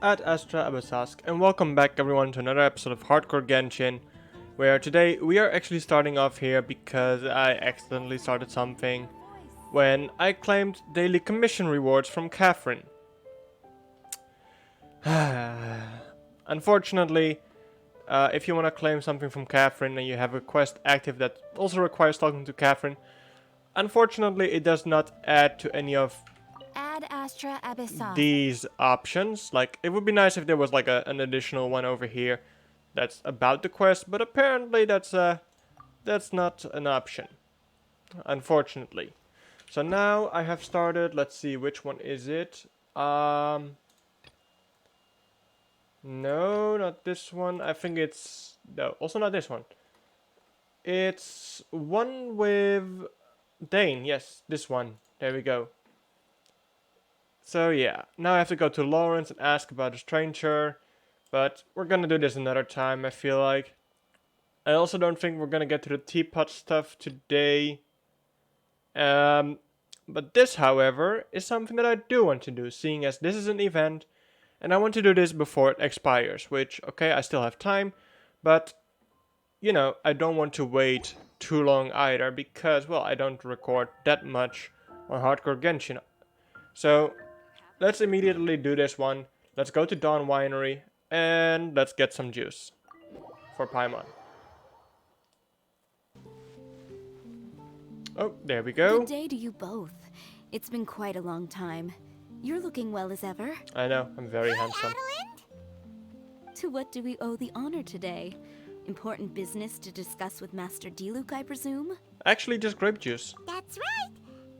at Astra Abasask, and welcome back everyone to another episode of Hardcore Genshin, where today we are actually starting off here because I accidentally started something when I claimed daily commission rewards from Catherine. Unfortunately, if you want to claim something from Catherine and you have a quest active that also requires talking to Catherine, unfortunately it does not add to any of Add Astra Abyssos. these options. Like, it would be nice if there was like an additional one over here that's about the quest, but apparently that's not an option, unfortunately. So now I have started. Let's see, which one is it? No, not this one. I think it's no, also not this one. It's one with Dane. Yes, this one. There we go. So yeah, now I have to go to Lawrence and ask about a stranger, but we're gonna do this another time, I feel like. I also don't think we're gonna get to the teapot stuff today. Um, but this, however, is something that I do want to do, seeing as this is an event, and I want to do this before it expires, which, okay, I still have time, but, you know, I don't want to wait too long either, because, well, I don't record that much on Hardcore Genshin. So, let's immediately do this one. Let's go to Dawn Winery, and let's get some juice for Paimon. Oh, there we go. Good day to you both. It's been quite a long time. You're looking well as ever. I know, I'm very handsome. To what do we owe the honor today? Important business to discuss with Master Diluc, I presume? Actually, just grape juice. That's right.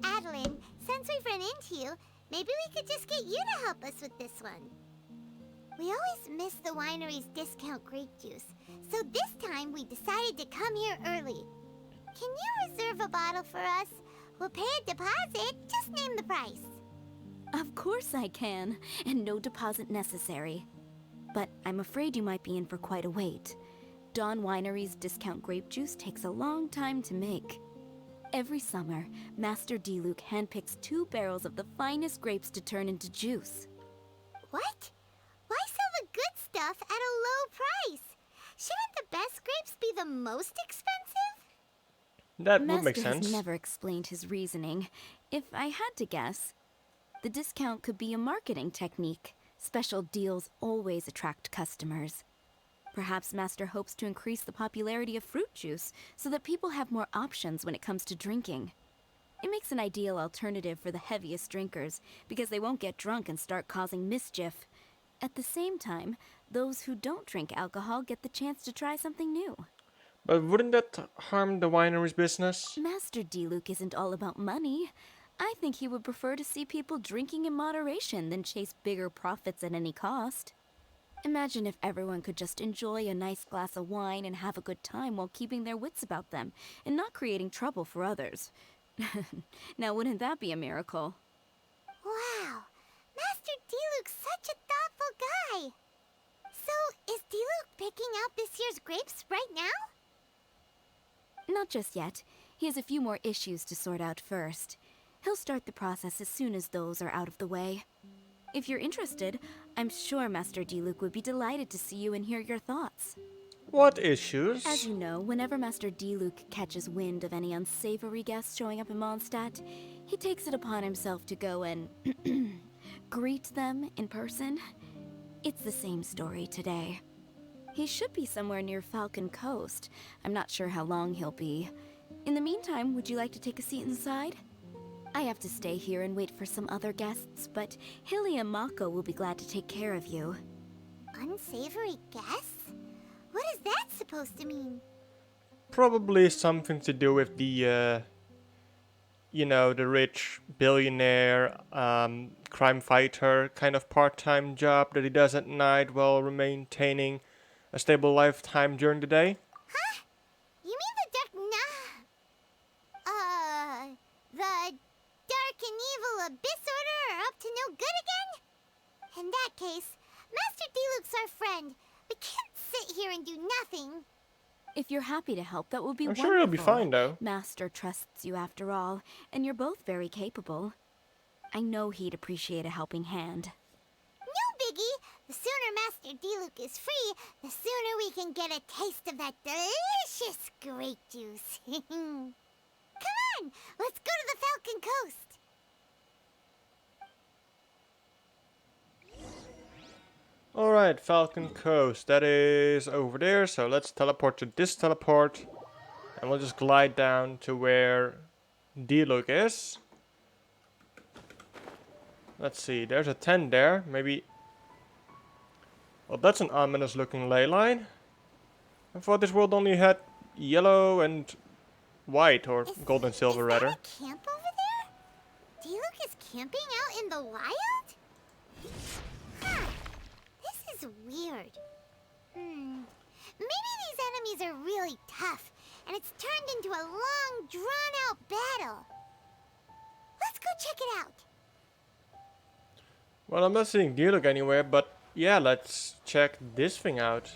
Adeline, since we've run into you, maybe we could just get you to help us with this one. We always miss the winery's discount grape juice, so this time we decided to come here early. Can you reserve a bottle for us? We'll pay a deposit, just name the price. Of course I can, and no deposit necessary. But I'm afraid you might be in for quite a wait. Dawn Winery's discount grape juice takes a long time to make. Every summer, Master Diluc handpicks 2 barrels of the finest grapes to turn into juice. What? Why sell the good stuff at a low price? Shouldn't the best grapes be the most expensive? That would Master make sense. has never explained his reasoning. If I had to guess, the discount could be a marketing technique. Special deals always attract customers. Perhaps Master hopes to increase the popularity of fruit juice so that people have more options when it comes to drinking. It makes an ideal alternative for the heaviest drinkers because they won't get drunk and start causing mischief. At the same time, those who don't drink alcohol get the chance to try something new. But wouldn't that harm the winery's business? Master Diluc isn't all about money. I think he would prefer to see people drinking in moderation than chase bigger profits at any cost. Imagine if everyone could just enjoy a nice glass of wine and have a good time while keeping their wits about them and not creating trouble for others. Now, wouldn't that be a miracle? Wow, Master Diluc's such a thoughtful guy. So, is Diluc picking out this year's grapes right now? Not just yet. He has a few more issues to sort out first. He'll start the process as soon as those are out of the way. If you're interested, I'm sure Master Diluc would be delighted to see you and hear your thoughts. What issues? As you know, whenever Master Diluc catches wind of any unsavory guests showing up in Mondstadt, he takes it upon himself to go and greet them in person. It's the same story today. He should be somewhere near Falcon Coast. I'm not sure how long he'll be. In the meantime, would you like to take a seat inside? I have to stay here and wait for some other guests, but Hilly and Mako will be glad to take care of you. Unsavory guests? What is that supposed to mean? Probably something to do with the, you know, the rich billionaire, crime fighter kind of part-time job that he does at night while maintaining a stable lifetime during the day. Huh? You mean the the dark and evil Abyss Order are up to no good again? In that case, Master Diluc's our friend. We can't sit here and do nothing. If you're happy to help, that will be I'm wonderful. sure he'll be fine, though. Master trusts you after all, and you're both very capable. I know he'd appreciate a helping hand. No biggie. The Master Diluc is free, the sooner we can get a taste of that delicious grape juice. Come on, let's go to the Falcon Coast. Alright, Falcon Coast. That is over there. So let's teleport to this teleport. And we'll just glide down to where Diluc is. Let's see, there's a tent there. Maybe... Well, that's an ominous looking ley line. I thought this world only had yellow and white, or gold and silver rather. Is that a camp over there? Diluc is camping out in the wild? Huh. This is weird. Maybe these enemies are really tough, and it's turned into a long, drawn-out battle. Let's go check it out. Well, I'm not seeing Diluc anywhere, but yeah, let's check this thing out.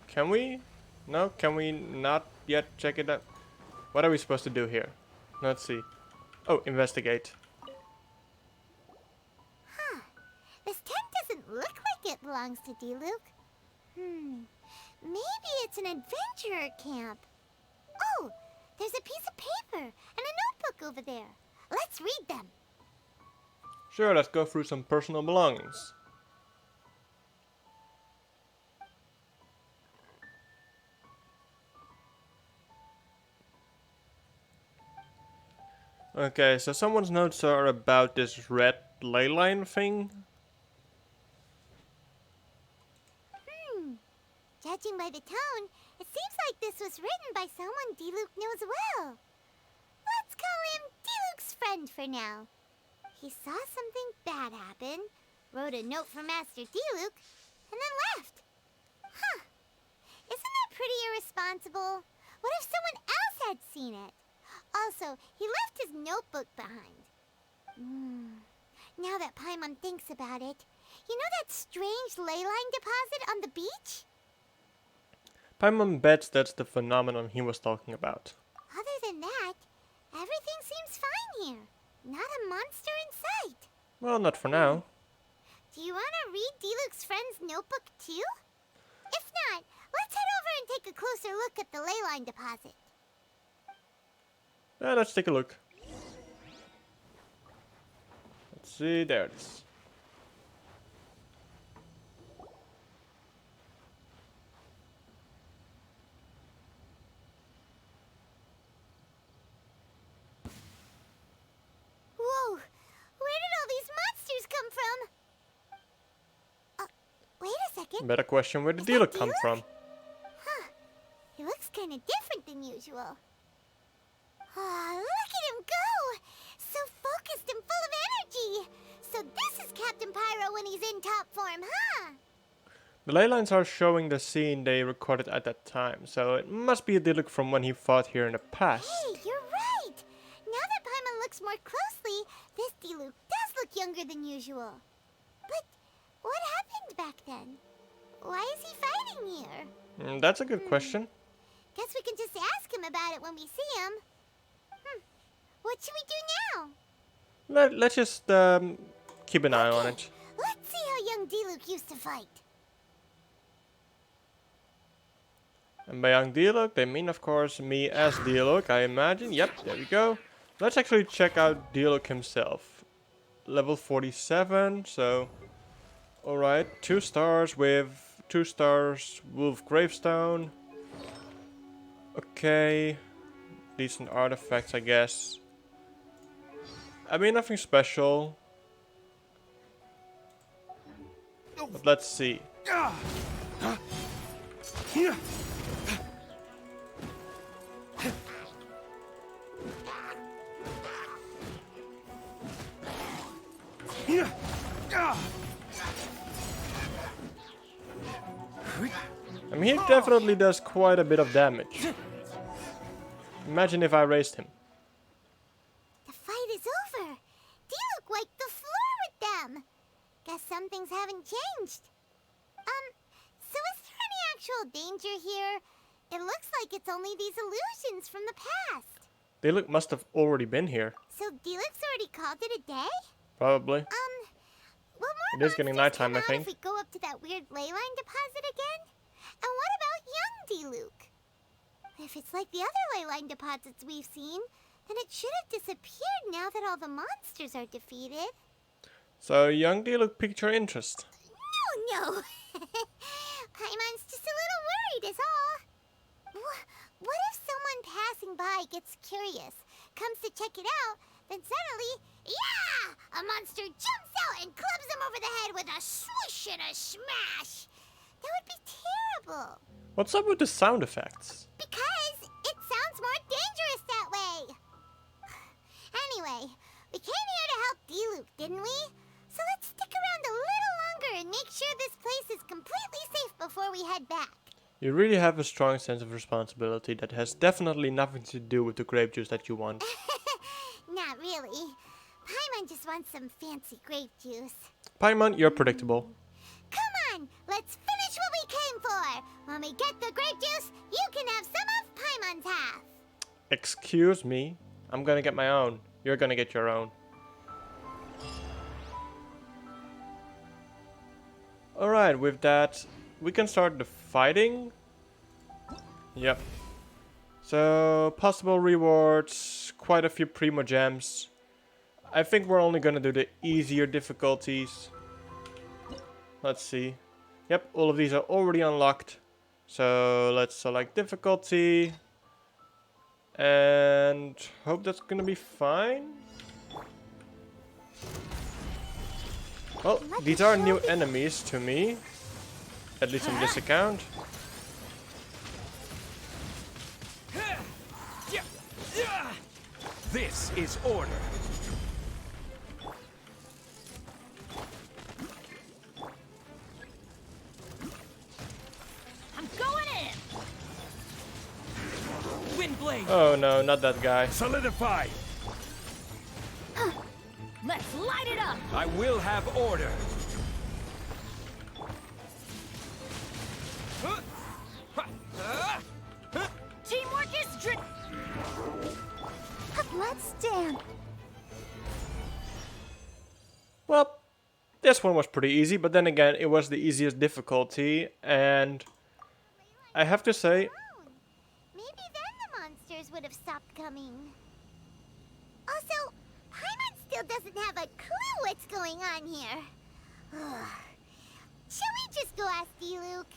Can we? No, can we not yet check it out? What are we supposed to do here? Let's see. Oh, investigate. Huh. This tent doesn't look like it belongs to Diluc. Maybe it's an adventurer camp. Oh, there's a piece of paper and a notebook over there. Let's read them. Sure, let's go through some personal belongings. Okay, so someone's notes are about this red ley line thing. Judging by the tone, it seems like this was written by someone Diluc knows well. Let's call him Diluc's friend for now. He saw something bad happen, wrote a note for Master Diluc, and then left. Huh. Isn't that pretty irresponsible? What if someone else had seen it? Also, he left his notebook behind. Now that Paimon thinks about it, you know that strange ley line deposit on the beach? Paimon bets that's the phenomenon he was talking about. Other than that, everything seems fine here. Not a monster in sight. Well, not for now. Do you want to read Diluc's friend's notebook too? If not, let's head over and take a closer look at the ley line deposit. Yeah, let's take a look. Let's see, there it is. Whoa! Where did all these monsters come from? Wait a second. Better question, where did Is that Diluc come Diluc? from? Huh. He looks kind of different than usual. Ah, look at him go! So focused and full of energy! So this is Captain Pyro when he's in top form, huh? The ley lines are showing the scene they recorded at that time, so it must be a Diluc from when he fought here in the past. Hey, you're right! Now that Paimon looks more closely, this Diluc does look younger than usual. But what happened back then? Why is he fighting here? That's a good question. Guess we can just ask him about it when we see him. What should we do now? Let's just keep an eye on it. Let's see how young Diluc used to fight. And by young Diluc, they mean, of course, me as Diluc, I imagine. Yep, there we go. Let's actually check out Diluc himself. Level 47, so... Alright, 2 stars with 2 stars Wolf Gravestone. Okay. Decent artifacts, I guess. I mean, nothing special. But let's see. I mean, he definitely does quite a bit of damage. Imagine if I raised him. The fight is over. Diluc wiped the floor with them. Guess some things haven't changed. So is there any actual danger here? It looks like it's only these illusions from the past. Diluc must have already been here. So Diluc's already called it a day? Probably. Will It is getting nighttime, I If think. we go up to that weird ley line deposit again? And what about young D-Luke? If it's like the other ley line deposits we've seen, then it should have disappeared now that all the monsters are defeated. So young Diluc piqued your interest. No. Paimon's just a little worried is all. What if someone passing by gets curious, comes to check it out, then suddenly, yeah! A monster jumps out and clubs him over the head with a swoosh and a smash! That would be terrible. What's up with the sound effects? Because it sounds more dangerous that way. Anyway, we came here to help D-Luke, didn't we? So let's stick around a little longer and make sure this place is completely safe before we head back. You really have a strong sense of responsibility that has definitely nothing to do with the grape juice that you want. Not really. Paimon just wants some fancy grape juice. Paimon, you're predictable. Come on, let's finish what we came for. When we get the grape juice, you can have some of Paimon's half. Excuse me, I'm gonna get my own. You're gonna get your own. Alright, with that, we can start the fighting. Yep. So, possible rewards, quite a few Primo Gems. I think we're only gonna do the easier difficulties. Let's see. Yep, all of these are already unlocked. So, let's select difficulty. And hope that's gonna be fine. Well, these are new enemies to me. At least on this account. This is order. I'm going in! Windblade. Oh no, not that guy. Solidify. Let's light it up! I will have order. Teamwork is Let's dance. Well, this one was pretty easy, but then again, it was the easiest difficulty, and I have to say, Maybe then the monsters would have stopped coming. Also, Paimon still doesn't have a clue what's going on here. Shall we just go ask D-Luke?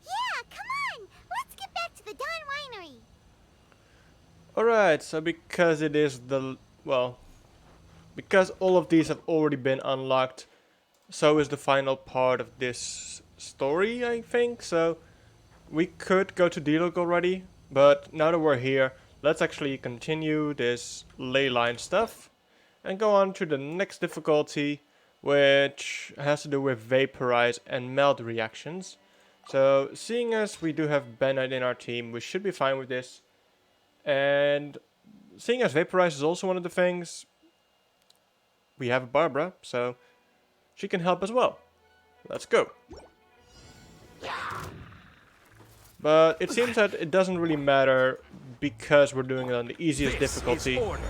Yeah, come on! Let's get back to the Dawn Winery. alright, so because it is the, well, because all of these have already been unlocked, so is the final part of this story, I think, so we could go to Diluc already, but now that we're here, let's actually continue this ley line stuff and go on to the next difficulty, which has to do with vaporize and melt reactions. So, seeing as we do have Bennett in our team, we should be fine with this. And seeing as vaporize is also one of the things, we have Barbara, so she can help as well. Let's go. But it seems that it doesn't really matter because we're doing it on the easiest This difficulty. is order.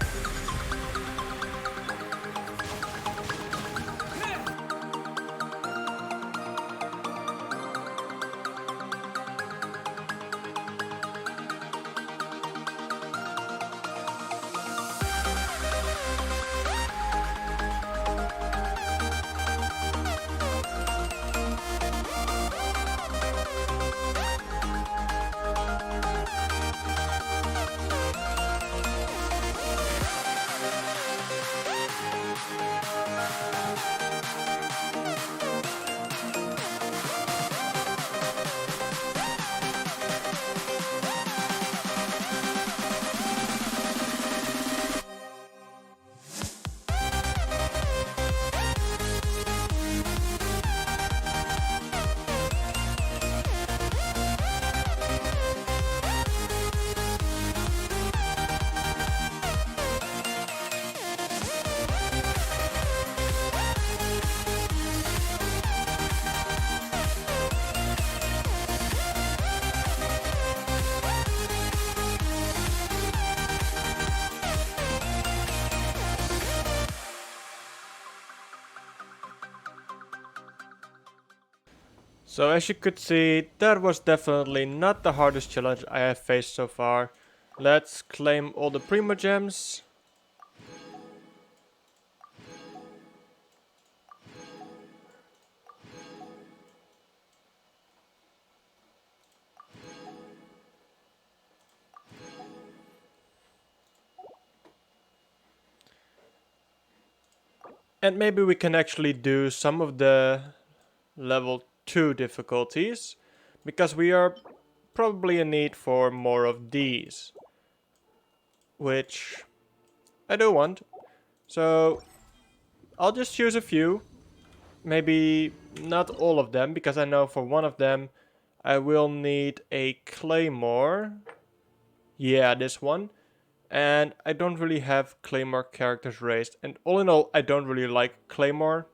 So as you could see, that was definitely not the hardest challenge I have faced so far. Let's claim all the Primo Gems. And maybe we can actually do some of the level 2 difficulties, because we are probably in need for more of these, which I do want. So I'll just choose a few, maybe not all of them, because I know for one of them I will need a claymore. Yeah, this one. And I don't really have claymore characters raised, and all in all I don't really like claymore.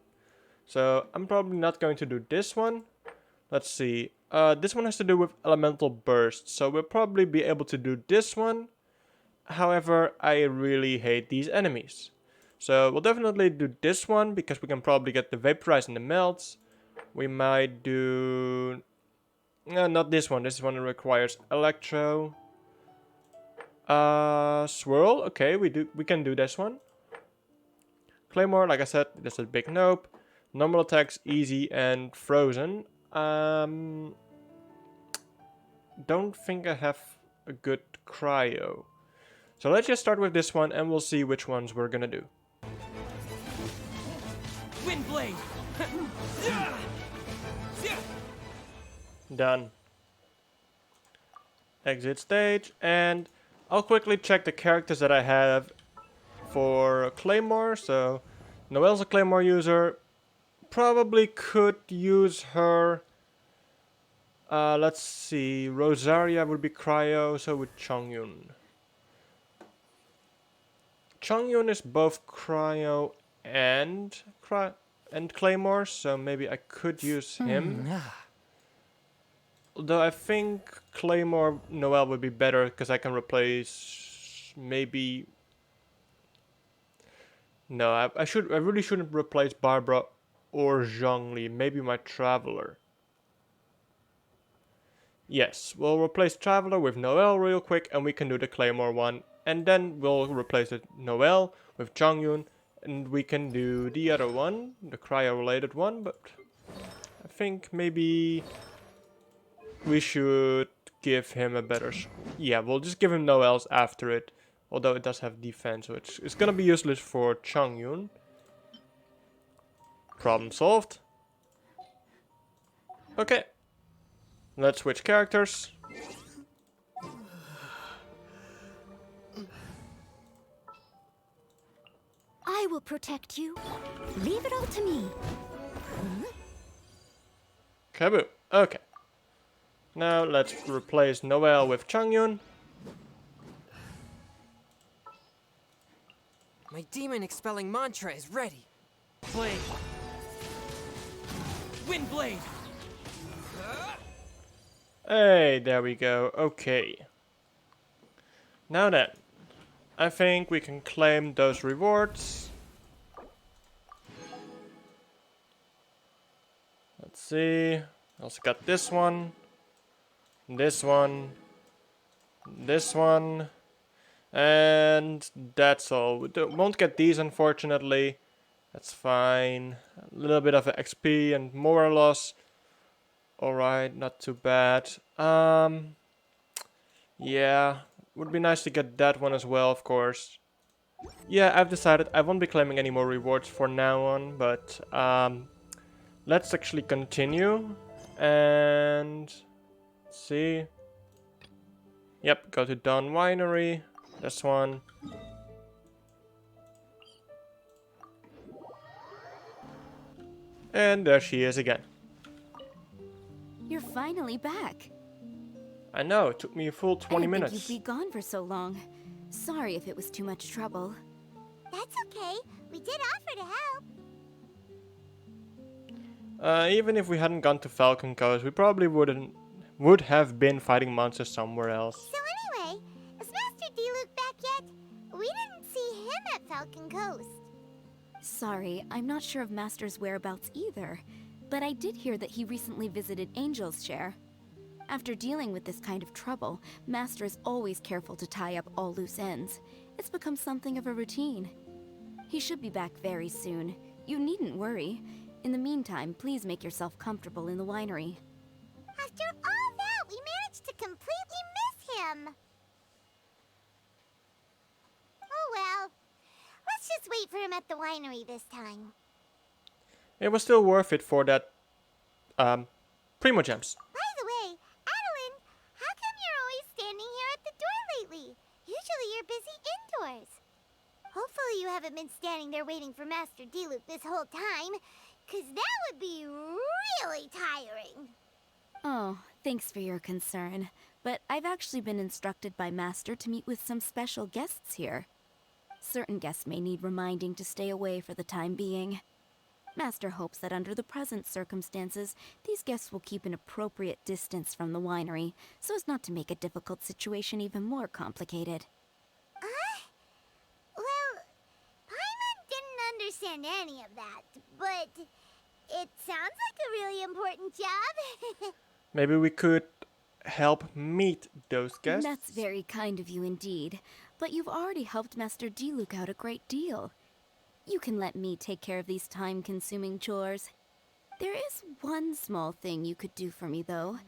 So I'm probably not going to do this one. Let's see. This one has to do with elemental burst, so we'll probably be able to do this one. However, I really hate these enemies. So we'll definitely do this one, because we can probably get the vaporize and the melts. We might do... No, not this one. This one requires electro. Swirl. Okay, we can do this one. Claymore, like I said, that's a big nope. Normal attacks, easy, and frozen. Don't think I have a good cryo. So let's just start with this one and we'll see which ones we're gonna do. Wind blade. Done. Exit stage, and I'll quickly check the characters that I have for Claymore. So Noelle's a Claymore user. Probably could use her. Let's see. Rosaria would be cryo, so would Chongyun. Chongyun is both cryo and claymore, so maybe I could use him. Although I think claymore Noelle would be better, because I can replace maybe. No, I really shouldn't replace Barbara or Zhongli. Maybe my Traveler. Yes, we'll replace Traveler with Noelle real quick, and we can do the Claymore one. And then we'll replace the Noelle with Chongyun, and we can do the other one, the cryo-related one. But I think maybe we should give him a better... Yeah, we'll just give him Noelle's after it. Although it does have defense, so it's gonna be useless for Chongyun. Problem solved. Okay. Let's switch characters. I will protect you. Leave it all to me. Kaboom. Okay. Now let's replace Noelle with Chongyun. My demon expelling mantra is ready. Blade. Wind blade. Hey, there we go. Okay. Now then, I think we can claim those rewards. Let's see. Also got this one, this one, this one, and that's all. We won't get these, unfortunately. That's fine. A little bit of XP and more loss. Alright, not too bad. Yeah, would be nice to get that one as well, of course. Yeah, I've decided I won't be claiming any more rewards for now on, but let's actually continue and see. Yep, go to Dawn Winery. This one. And there she is again. You're finally back. I know, it took me a full 20 I didn't minutes. think you'd be gone for so long. Sorry if it was too much trouble. That's okay. We did offer to help. Even if we hadn't gone to Falcon Coast, we probably would have been fighting monsters somewhere else. So anyway, is Master D-Luke back yet? We didn't see him at Falcon Coast. Sorry, I'm not sure of Master's whereabouts either. but I did hear that he recently visited Angel's Share. After dealing with this kind of trouble, Master is always careful to tie up all loose ends. It's become something of a routine. He should be back very soon. You needn't worry. In the meantime, please make yourself comfortable in the winery. After all that, we managed to completely miss him. Oh well. Let's just wait for him at the winery this time. It was still worth it for that Primo Gems. By the way, Adeline, how come you're always standing here at the door lately? Usually you're busy indoors. Hopefully you haven't been standing there waiting for Master Diluc this whole time, 'cause that would be really tiring. Oh, thanks for your concern. But I've actually been instructed by Master to meet with some special guests here. Certain guests may need reminding to stay away for the time being. Master hopes that under the present circumstances, these guests will keep an appropriate distance from the winery, so as not to make a difficult situation even more complicated. Well, Paimon didn't understand any of that, but it sounds like a really important job. Maybe we could help meet those guests. That's very kind of you indeed, but you've already helped Master Diluc out a great deal. You can let me take care of these time-consuming chores. There is one small thing you could do for me, though.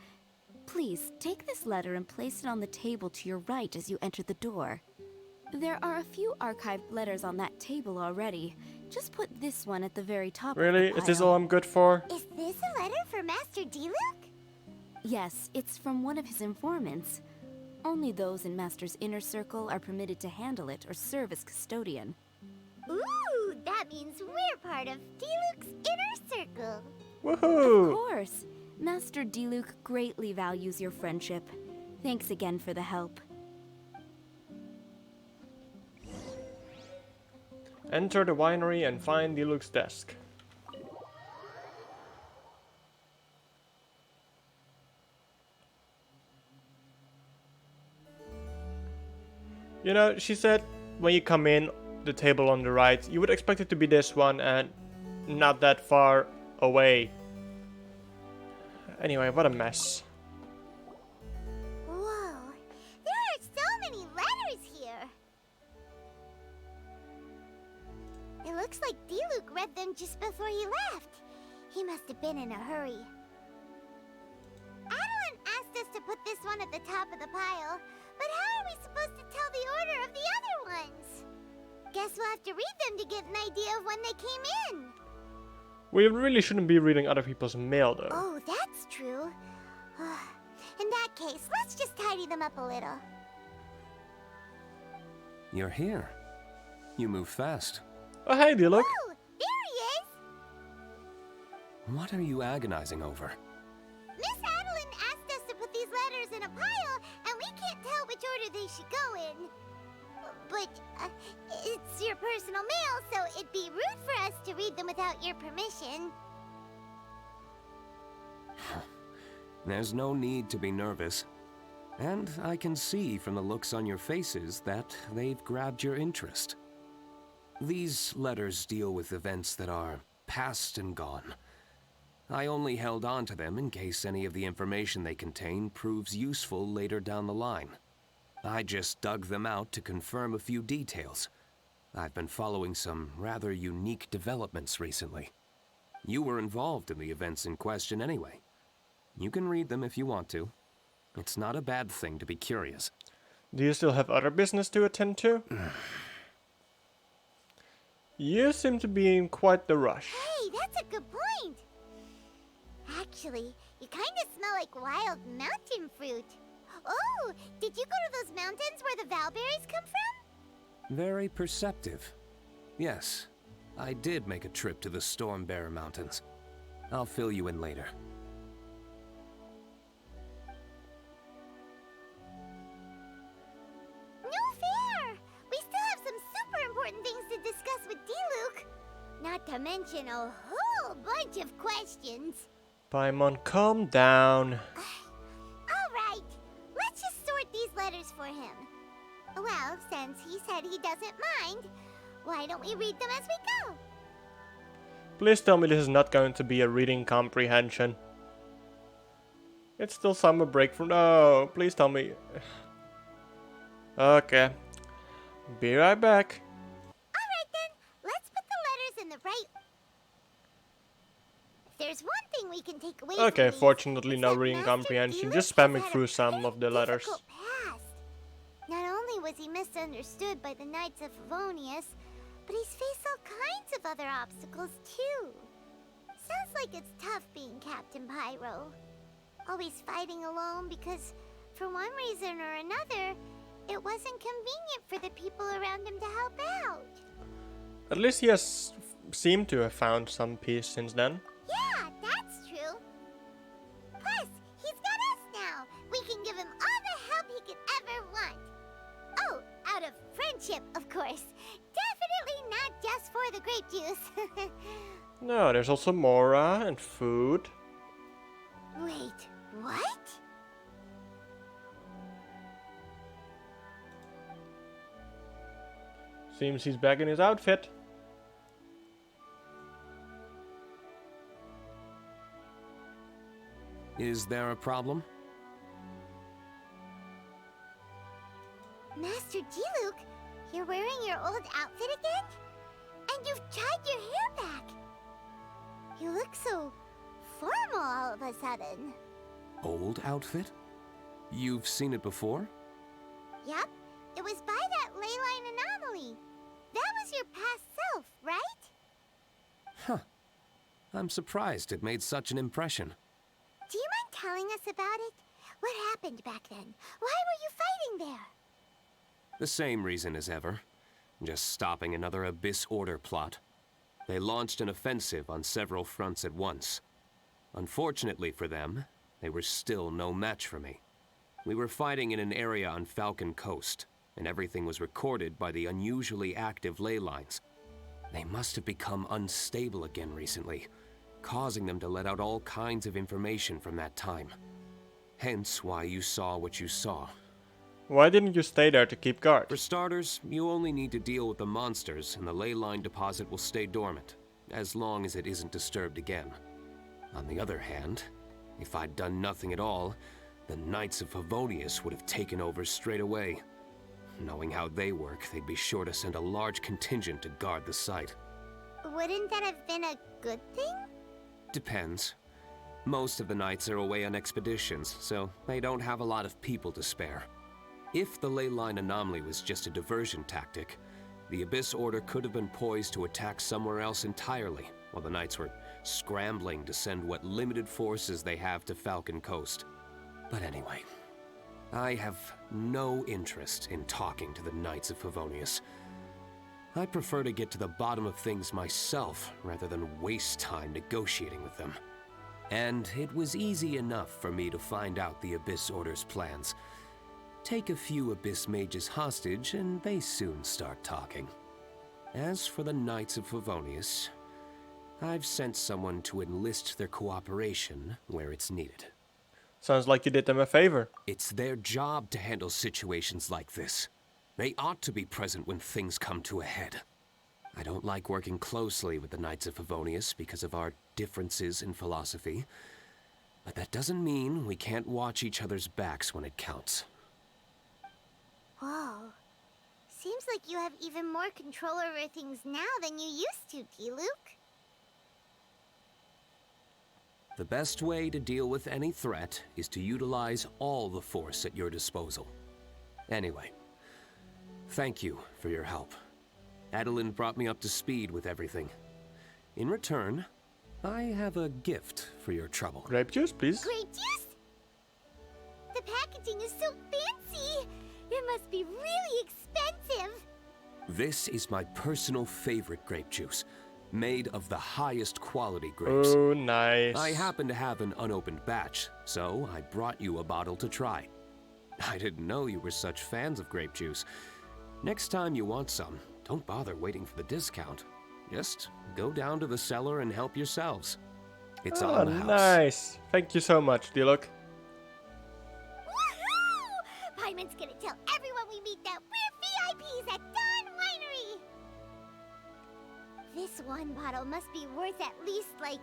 Please, take this letter and place it on the table to your right as you enter the door. There are a few archived letters on that table already. Just put this one at the very top Really? of the Is this pile. all I'm good for? Is this a letter for Master Diluc? Yes, it's from one of his informants. Only those in Master's inner circle are permitted to handle it or serve as custodian. Ooh, that means we're part of Diluc's inner circle. Of Woohoo! course! Master Diluc greatly values your friendship. Thanks again for the help. Enter the winery and find Diluc's desk. You know, she said when you come in, the table on the right, you would expect it to be this one and not that far away. Anyway, what a mess. Whoa, there are so many letters here. It looks like Diluc read them just before he left. He must have been in a hurry. Adeline asked us to put this one at the top of the pile, but how are we supposed to tell the order of the other ones? Guess we'll have to read them to get an idea of when they came in. We really shouldn't be reading other people's mail though. Oh, that's true. In that case, let's just tidy them up a little. You're here. You move fast. Oh hey Diluc. Oh, there he is! What are you agonizing over? Miss Adeline asked us to put these letters in a pile, and we can't tell which order they should go in. But it's your personal mail, so it'd be rude for us to read them without your permission. There's no need to be nervous. And I can see from the looks on your faces that they've grabbed your interest. These letters deal with events that are past and gone. I only held on to them in case any of the information they contain proves useful later down the line. I just dug them out to confirm a few details. I've been following some rather unique developments recently. You were involved in the events in question anyway. You can read them if you want to. It's not a bad thing to be curious. Do you still have other business to attend to? You seem to be in quite the rush. Hey, that's a good point. Actually, you kind of smell like wild mountain fruit. Oh, did you go to those mountains where the valberries come from? Very perceptive. Yes, I did make a trip to the Stormbearer Mountains. I'll fill you in later. No fair! We still have some super important things to discuss with Diluc. Not to mention a whole bunch of questions. Paimon, calm down. Alright, let's just sort these letters for him. Well, since he said he doesn't mind, why don't we read them as we go? Please tell me this is not going to be a reading comprehension. It's still summer break from... No, please tell me. Okay. Be right back. Alright then, let's put the letters in the right... If there's one thing we can take away Okay, from these, fortunately it's no that reading Master comprehension. Diluc Just has spamming had a through some pretty of the letters. difficult past. Not only was he misunderstood by the Knights of Favonius, but he's faced all kinds of other obstacles too. Sounds like it's tough being Captain Pyro. Always fighting alone because, for one reason or another, it wasn't convenient for the people around him to help out. At least he has seemed to have found some peace since then. Yeah, that's true. Plus, he's got us now. We can give him all the help he could ever want. Oh, out of friendship, of course. Definitely not just for the grape juice. No, there's also Mora and food. Wait, what? Seems he's back in his outfit. Is there a problem? Master Diluc, you're wearing your old outfit again? And you've tied your hair back. You look so formal all of a sudden. Old outfit? You've seen it before? Yep, it was by that ley line anomaly. That was your past self, right? Huh. I'm surprised it made such an impression. Do you mind telling us about it? What happened back then? Why were you fighting there? The same reason as ever. Just stopping another Abyss Order plot. They launched an offensive on several fronts at once. Unfortunately for them, they were still no match for me. We were fighting in an area on Falcon Coast, and everything was recorded by the unusually active ley lines. They must have become unstable again recently, causing them to let out all kinds of information from that time. Hence why you saw what you saw. Why didn't you stay there to keep guard? For starters, you only need to deal with the monsters and the ley line deposit will stay dormant, as long as it isn't disturbed again. On the other hand, if I'd done nothing at all, the Knights of Favonius would have taken over straight away. Knowing how they work, they'd be sure to send a large contingent to guard the site. Wouldn't that have been a good thing? Depends. Most of the Knights are away on expeditions, so they don't have a lot of people to spare. If the ley line anomaly was just a diversion tactic, the Abyss Order could have been poised to attack somewhere else entirely, while the Knights were scrambling to send what limited forces they have to Falcon Coast. But anyway, I have no interest in talking to the Knights of Favonius. I prefer to get to the bottom of things myself, rather than waste time negotiating with them. And it was easy enough for me to find out the Abyss Order's plans. Take a few Abyss Mages hostage, and they soon start talking. As for the Knights of Favonius, I've sent someone to enlist their cooperation where it's needed. Sounds like you did them a favor. It's their job to handle situations like this. They ought to be present when things come to a head. I don't like working closely with the Knights of Favonius because of our differences in philosophy, but that doesn't mean we can't watch each other's backs when it counts. Whoa. Seems like you have even more control over things now than you used to, Diluc. The best way to deal with any threat is to utilize all the force at your disposal. Anyway, thank you for your help. Adeline brought me up to speed with everything. In return, I have a gift for your trouble. Grape juice, please. Grape juice? The packaging is so fancy! It must be really expensive! This is my personal favorite grape juice, made of the highest quality grapes. Oh, nice. I happen to have an unopened batch, so I brought you a bottle to try. I didn't know you were such fans of grape juice. Next time you want some, don't bother waiting for the discount. Just go down to the cellar and help yourselves. It's Oh, on the house. nice. Thank you so much, Diluc. Woohoo! Paimon's gonna tell everyone we meet that we're VIPs at Dawn Winery! This This one bottle must be worth at least like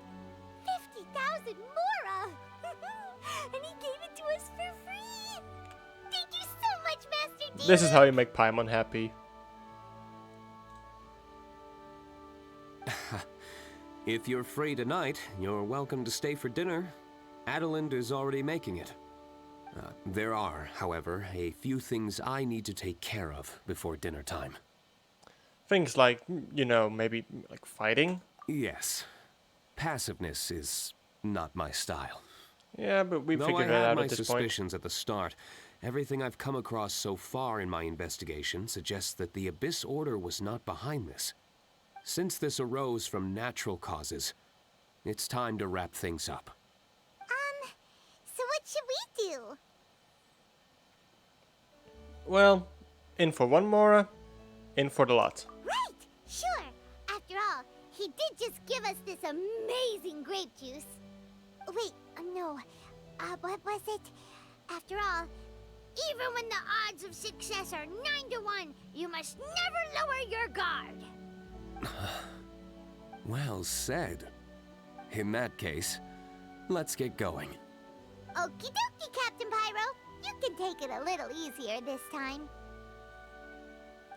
50,000 mora. And he gave it to us for free. Thank you so much, Master D. This is how you make Paimon happy. If you're free tonight, you're welcome to stay for dinner. Adelind is already making it. There are, however, a few things I need to take care of before dinner time. Things like, you know, maybe like fighting. Yes. Passiveness is not my style. Yeah, but we Though figured I it had out my at this point. suspicions at the start, everything I've come across so far in my investigation suggests that the Abyss Order was not behind this. Since this arose from natural causes, it's time to wrap things up. So what should we do? Well, in for one mora, in for the lot. Right! Sure! After all, he did just give us this amazing grape juice. Wait, no. What was it? After all, even when the odds of success are 9 to 1, you must never lower your guard. Well said. In that case, let's get going. Okie dokie, Captain Pyro. You can take it a little easier this time.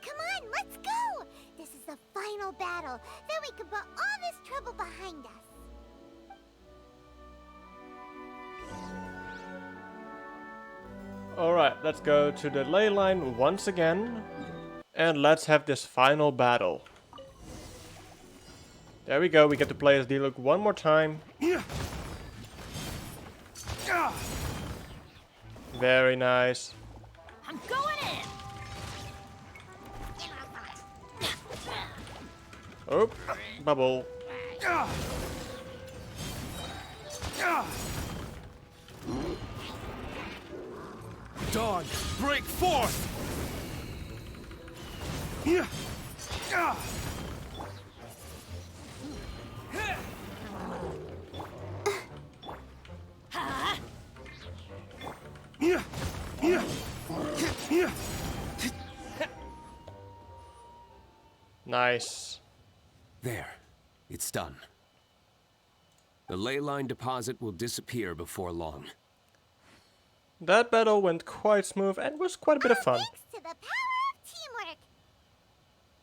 Come on, let's go! This is the final battle. Then we can put all this trouble behind us. Alright, let's go to the ley line once again. And let's have this final battle. There we go, we get to play as Diluc one more time. Very nice. I'm going in! Oh, bubble. Dawn, break forth! Nice. There. It's done. The ley line deposit will disappear before long. That battle went quite smooth and was quite a bit of fun. Thanks to the power of teamwork.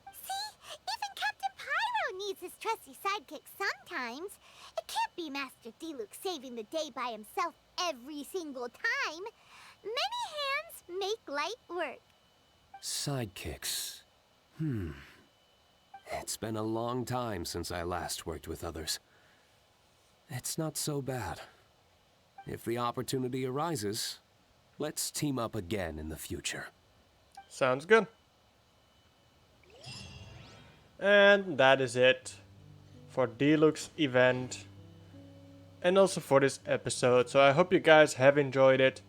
See? Even Captain Pyro needs his trusty sidekick sometimes. It can't be Master Diluc saving the day by himself every single time. Many hands make light work. Sidekicks. It's been a long time since I last worked with others. It's not so bad. If the opportunity arises, let's team up again in the future. Sounds good. And that is it for Diluc's event. And also for this episode. So I hope you guys have enjoyed it.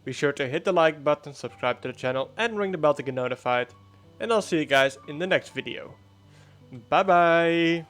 Be sure to hit the like button, subscribe to the channel, and ring the bell to get notified. And I'll see you guys in the next video. Bye bye!